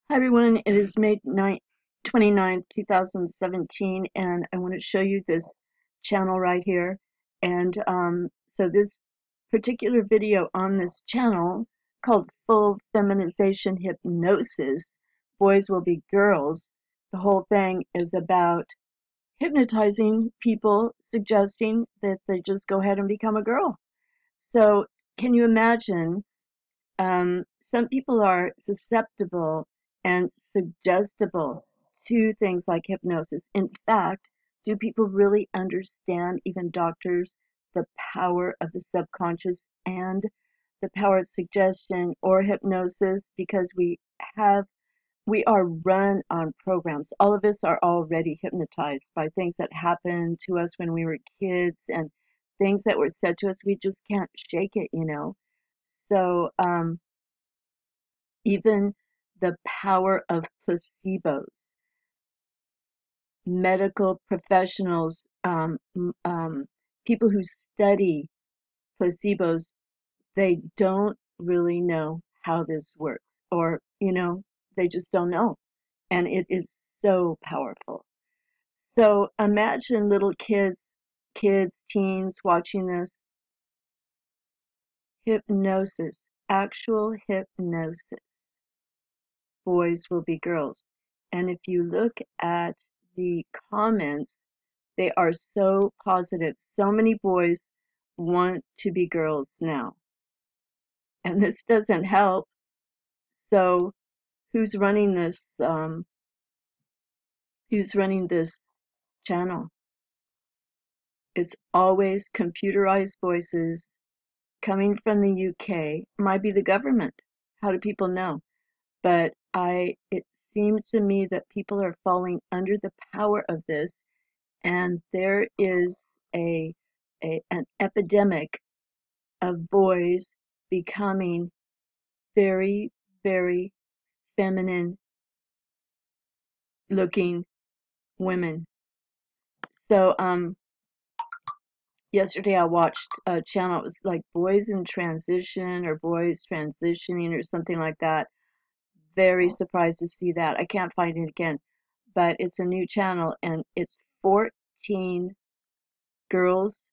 Hi everyone, it is May 29th, 2017, and I want to show you this channel right here. And so this particular video on this channel called Full Feminization Hypnosis, Boys Will Be Girls. The whole thing is about hypnotizing people, suggesting that they just go ahead and become a girl. So can you imagine um, some people are susceptible and suggestible to things like hypnosis. In fact, do people really understand, even doctors, the power of the subconscious and the power of suggestion or hypnosis? Because we are run on programs. All of us are already hypnotized by things that happened to us when we were kids and things that were said to us. We just can't shake it. So, even the power of placebos. Medical professionals, people who study placebos, they don't really know how this works, or, they just don't know. And it is so powerful. So imagine little kids, teens watching this hypnosis, actual hypnosis. Boys will be girls. And if you look at the comments, they are so positive. So many boys want to be girls now. And this doesn't help. So who's running this channel? It's always computerized voices coming from the UK. Might be the government. How do people know? But it seems to me that people are falling under the power of this, and there is an epidemic of boys becoming very, very feminine looking women. So yesterday I watched a channel. It was like Boys in Transition or Boys Transitioning or something like that. Very surprised to see that. I can't find it again, but it's a new channel, and it's 14 girls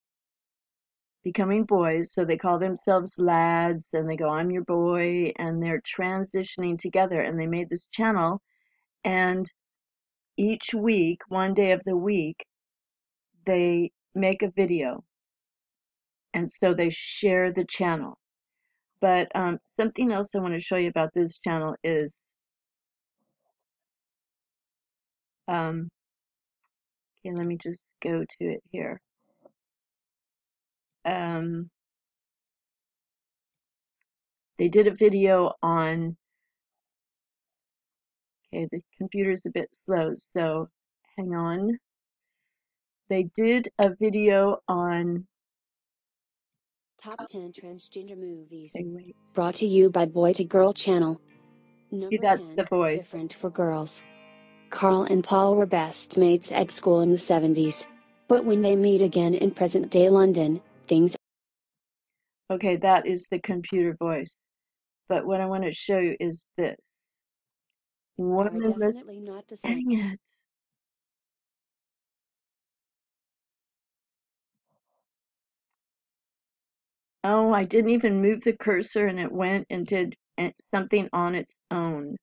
becoming boys. So they call themselves lads, and they go, I'm your boy, and they're transitioning together. And they made this channel, and each week, one day of the week, they make a video, and so they share the channel. But something else I want to show you about this channel is okay, let me just go to it here. Um, they did a video on, okay, the computer's a bit slow, so hang on. They did a video on, Top 10 Transgender Movies. okay, wait, Brought to you by Boy to Girl Channel. see, Number that's 10. the voice. Different for Girls. Carl and Paul were best mates at school in the 70s. But when they meet again in present-day London, things Okay, that is the computer voice. But what I want to show you is this. are Womanless, definitely not the same. dang it. Oh, I didn't even move the cursor and it went and did something on its own.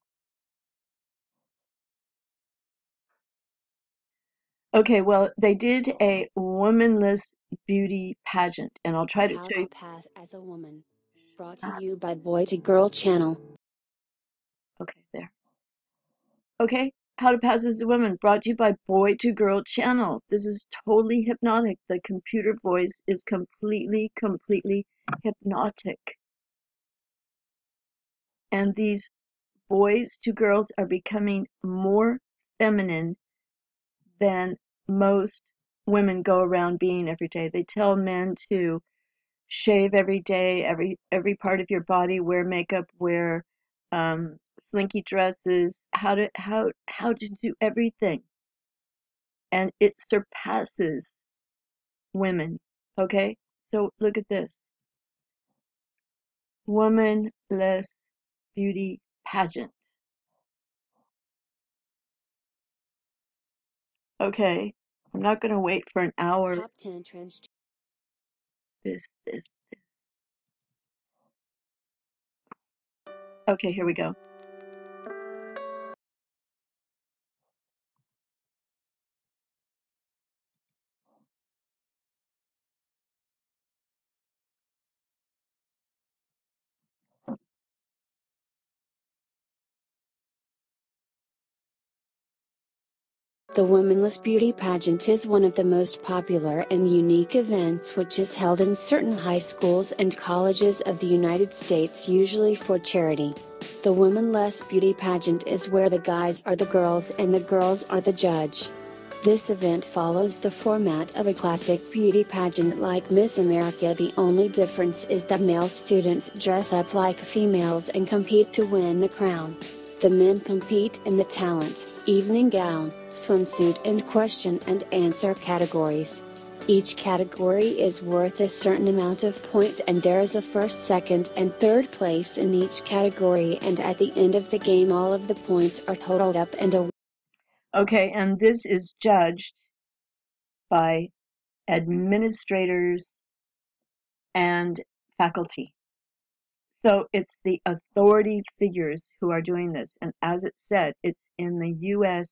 Okay, well, they did a womanless beauty pageant, and I'll try to How show to you. Pass as a Woman. Brought to you by Boy to Girl Channel. Okay, there. Okay, How to Pass as a Woman, brought to you by Boy to Girl Channel. This is totally hypnotic. The computer voice is completely, completely hypnotic. And these boys to girls are becoming more feminine than most women go around being every day. They tell men to shave every day, every part of your body, wear makeup, wear um, slinky dresses, how to do everything, and it surpasses women. Okay, so look at this womanless beauty pageant. Okay, I'm not going to wait for an hour. Top 10 trends. This. Okay, here we go. The Womenless Beauty Pageant is one of the most popular and unique events which is held in certain high schools and colleges of the United States, usually for charity. The Womenless Beauty Pageant is where the guys are the girls and the girls are the judge. This event follows the format of a classic beauty pageant like Miss America. The only difference is that male students dress up like females and compete to win the crown. The men compete in the talent, evening gown, swimsuit and question and answer categories. Each category is worth a certain amount of points and there is a first, second and third place in each category, and at the end of the game all of the points are totaled up and awarded. Okay, and this is judged by administrators and faculty. So it's the authority figures who are doing this. And as it said, it's in the US,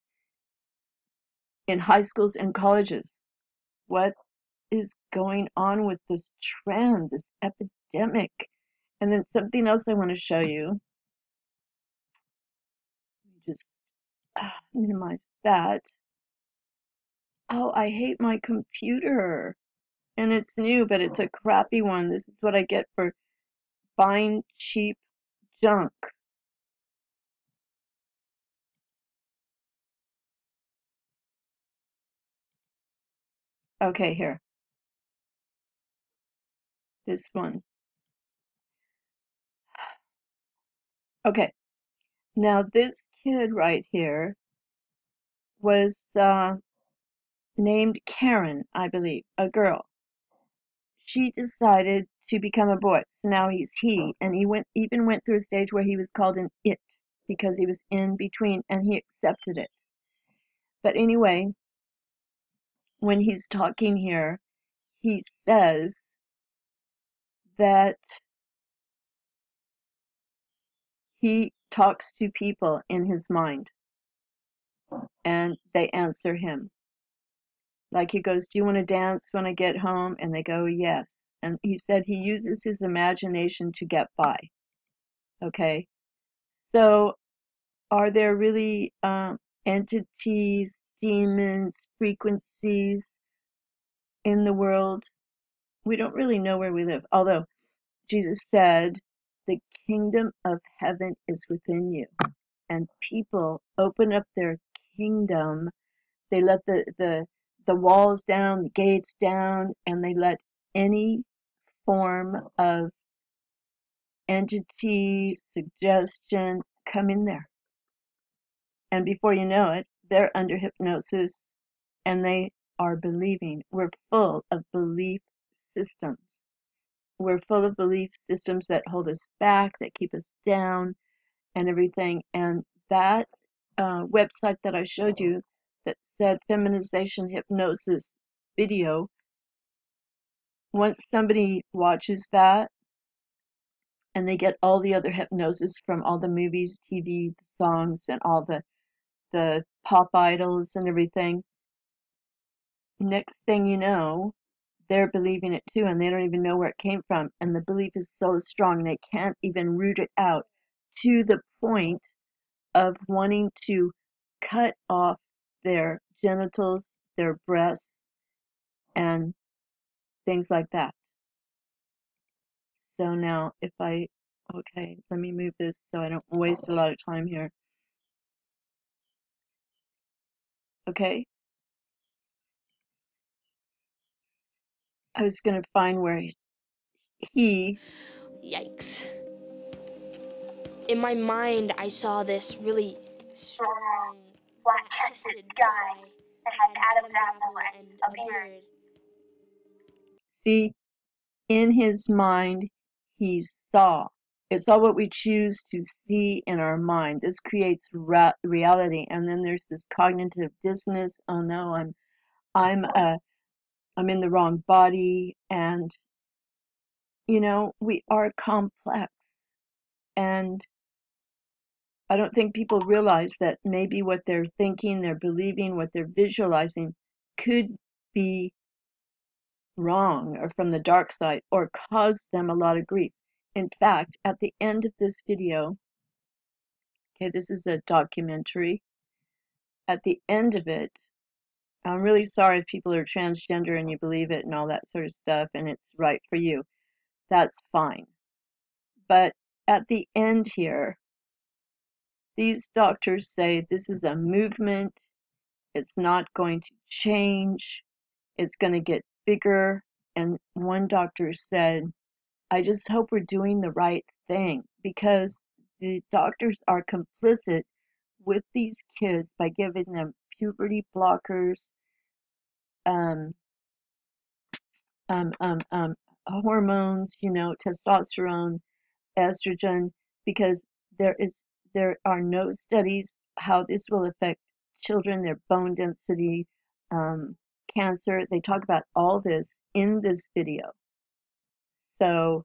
in high schools and colleges. What is going on with this trend, this epidemic? And then something else I want to show you. Just minimize that. Oh, I hate my computer. And it's new, but it's a crappy one. This is what I get for buying cheap junk. Okay, here. This one. Okay. Now this kid right here was named Karen, I believe, a girl. She decided to become a boy. So now he's he, and he even went through a stage where he was called an it because he was in between and he accepted it. But anyway, when he's talking here, he says that he talks to people in his mind and they answer him. Like he goes, "Do you want to dance when I get home?" And they go, "Yes." And he said he uses his imagination to get by. Okay. So are there really entities, demons, frequencies in the world? We don't really know where we live. Although Jesus said, the kingdom of heaven is within you. And people open up their kingdom. They let the walls down, the gates down, and they let any form of entity, suggestion come in there. And before you know it, they're under hypnosis and they are believing. We're full of belief systems. We're full of belief systems that hold us back, that keep us down, and everything. And that website that I showed you that said feminization hypnosis video, once somebody watches that and they get all the other hypnosis from all the movies, TV, the songs, and all the pop idols and everything, next thing you know, they're believing it too, and they don't even know where it came from. And the belief is so strong, they can't even root it out to the point of wanting to cut off their genitals, their breasts, and things like that. So now if okay, let me move this so I don't waste a lot of time here. Okay. I was going to find where he. Yikes. In my mind, I saw this really strong, flat-chested guy that had an Adam's apple and a beard. See, in his mind, he saw It's all what we choose to see in our mind. This creates reality. And then there's this cognitive dissonance. Oh no, I'm I'm in the wrong body. And we are complex. And I don't think people realize that maybe what they're thinking, they're believing, what they're visualizing could be wrong or from the dark side or cause them a lot of grief. In fact, at the end of this video, okay, this is a documentary. At the end of it, I'm really sorry if people are transgender and you believe it and all that sort of stuff and it's right for you. That's fine. But at the end here, these doctors say this is a movement. It's not going to change. It's going to get bigger. And one doctor said, I just hope we're doing the right thing because the doctors are complicit with these kids by giving them puberty blockers, um, um, um, um, hormones, testosterone, estrogen, because there are no studies how this will affect children, their bone density, cancer. They talk about all this in this video. So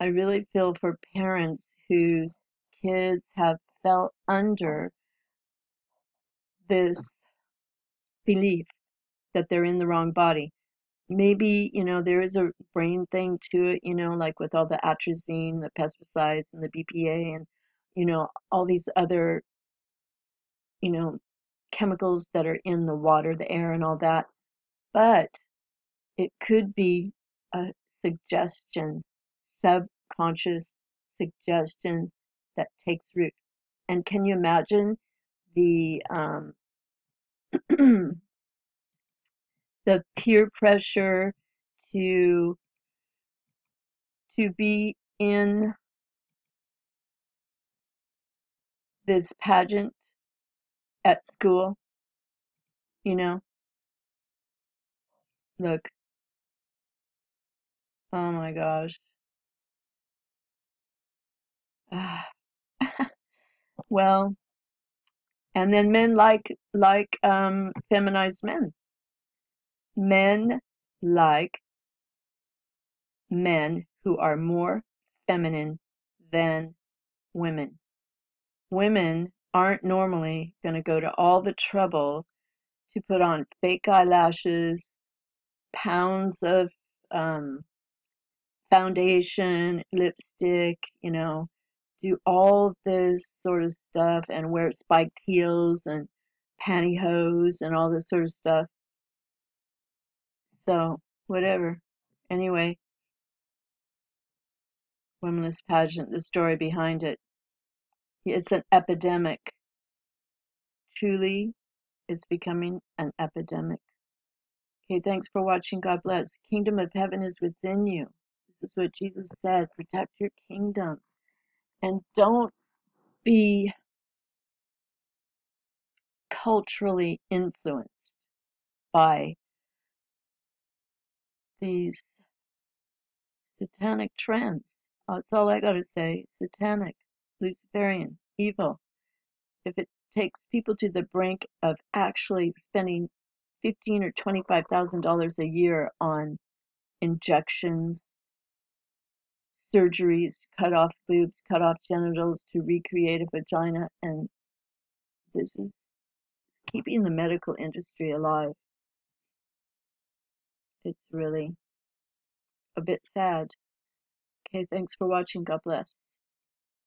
I really feel for parents whose kids have fell under this belief that they're in the wrong body. Maybe, there is a brain thing to it, like with all the atrazine, the pesticides, and the BPA, and, all these other, you know, chemicals that are in the water, the air, and all that. But it could be a suggestion, subconscious suggestion that takes root. And can you imagine the the peer pressure to be in this pageant at school? Look, oh my gosh. Well, and then men like feminized men. Men like men who are more feminine than women. Women aren't normally going to go to all the trouble to put on fake eyelashes, pounds of um, foundation, lipstick, do all this sort of stuff and wear spiked heels and pantyhose and all this sort of stuff. So, whatever. Anyway, womenless pageant, the story behind it. It's an epidemic. Truly, it's becoming an epidemic. Okay, thanks for watching. God bless. Kingdom of heaven is within you. This is what Jesus said. Protect your kingdom. And don't be culturally influenced by these satanic trends. That's all I gotta say. Satanic, Luciferian, evil. If it takes people to the brink of actually spending $15,000 or $25,000 a year on injections, surgeries to cut off boobs, cut off genitals to recreate a vagina, and this is keeping the medical industry alive. It's really a bit sad. Okay, thanks for watching. God bless.